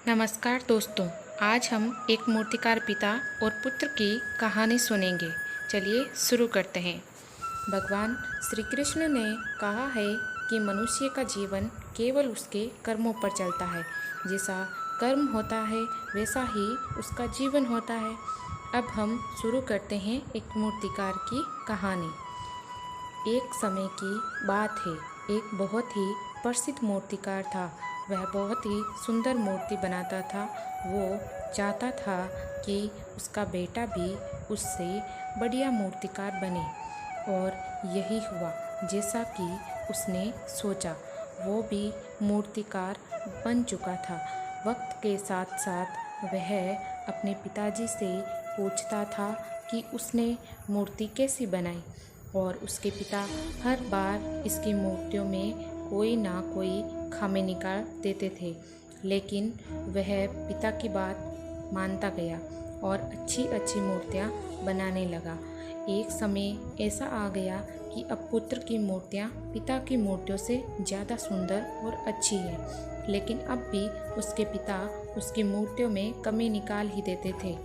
नमस्कार दोस्तों, आज हम एक मूर्तिकार पिता और पुत्र की कहानी सुनेंगे। चलिए शुरू करते हैं। भगवान श्री कृष्ण ने कहा है कि मनुष्य का जीवन केवल उसके कर्मों पर चलता है। जैसा कर्म होता है वैसा ही उसका जीवन होता है। अब हम शुरू करते हैं एक मूर्तिकार की कहानी। एक समय की बात है, एक बहुत ही प्रसिद्ध मूर्तिकार था। वह बहुत ही सुंदर मूर्ति बनाता था। वो चाहता था कि उसका बेटा भी उससे बढ़िया मूर्तिकार बने, और यही हुआ जैसा कि उसने सोचा। वो भी मूर्तिकार बन चुका था। वक्त के साथ साथ वह अपने पिताजी से पूछता था कि उसने मूर्ति कैसी बनाई, और उसके पिता हर बार इसकी मूर्तियों में कोई ना कोई खामी निकाल देते थे। लेकिन वह पिता की बात मानता गया और अच्छी अच्छी मूर्तियाँ बनाने लगा। एक समय ऐसा आ गया कि अब पुत्र की मूर्तियाँ पिता की मूर्तियों से ज़्यादा सुंदर और अच्छी है। लेकिन अब भी उसके पिता उसकी मूर्तियों में कमी निकाल ही देते थे।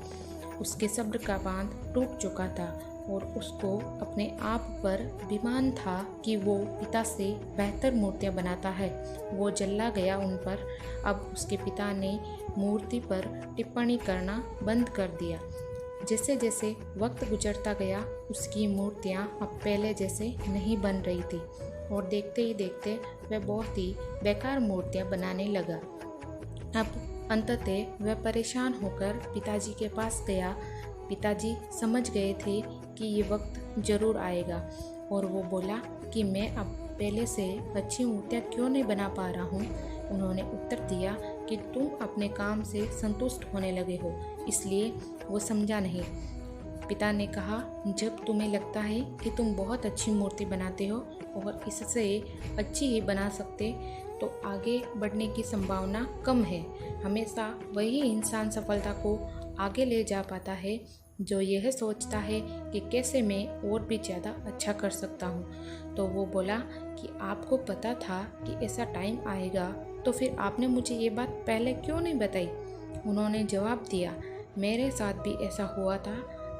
उसके सब्र का बांध टूट चुका था और उसको अपने आप पर अभिमान था कि वो पिता से बेहतर मूर्तियाँ बनाता है। वो जल्ला गया उन पर। अब उसके पिता ने मूर्ति पर टिप्पणी करना बंद कर दिया। जैसे जैसे वक्त गुजरता गया, उसकी मूर्तियाँ अब पहले जैसे नहीं बन रही थी, और देखते ही देखते वह बहुत ही बेकार मूर्तियाँ बनाने लगा। अब अंततः वह परेशान होकर पिताजी के पास गया। पिताजी समझ गए थे कि ये वक्त ज़रूर आएगा, और वो बोला कि मैं अब पहले से अच्छी मूर्तियाँ क्यों नहीं बना पा रहा हूँ। उन्होंने उत्तर दिया कि तुम अपने काम से संतुष्ट होने लगे हो, इसलिए वो समझा नहीं। पिता ने कहा, जब तुम्हें लगता है कि तुम बहुत अच्छी मूर्ति बनाते हो और इससे अच्छी ही बना सकते, तो आगे बढ़ने की संभावना कम है। हमेशा वही इंसान सफलता को आगे ले जा पाता है जो यह सोचता है कि कैसे मैं और भी ज़्यादा अच्छा कर सकता हूँ। तो वो बोला कि आपको पता था कि ऐसा टाइम आएगा, तो फिर आपने मुझे ये बात पहले क्यों नहीं बताई। उन्होंने जवाब दिया, मेरे साथ भी ऐसा हुआ था।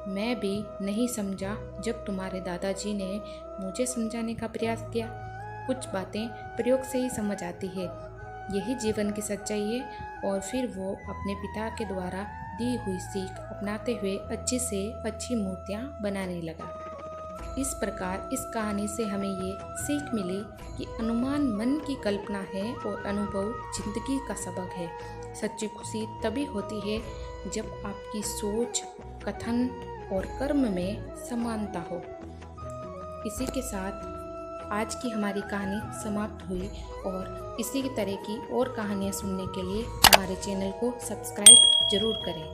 मैं भी नहीं समझा जब तुम्हारे दादाजी ने मुझे समझाने का प्रयास किया। कुछ बातें प्रयोग से ही समझ आती है, यही जीवन की सच्चाई है। और फिर वो अपने पिता के द्वारा दी हुई सीख अपनाते हुए अच्छी से अच्छी मूर्तियाँ बनाने लगा। इस प्रकार इस कहानी से हमें ये सीख मिली कि अनुमान मन की कल्पना है और अनुभव जिंदगी का सबक है। सच्ची खुशी तभी होती है जब आपकी सोच, कथन और कर्म में समानता हो। इसी के साथ आज की हमारी कहानी समाप्त हुई, और इसी तरह की और कहानियाँ सुनने के लिए हमारे चैनल को सब्सक्राइब जरूर करें।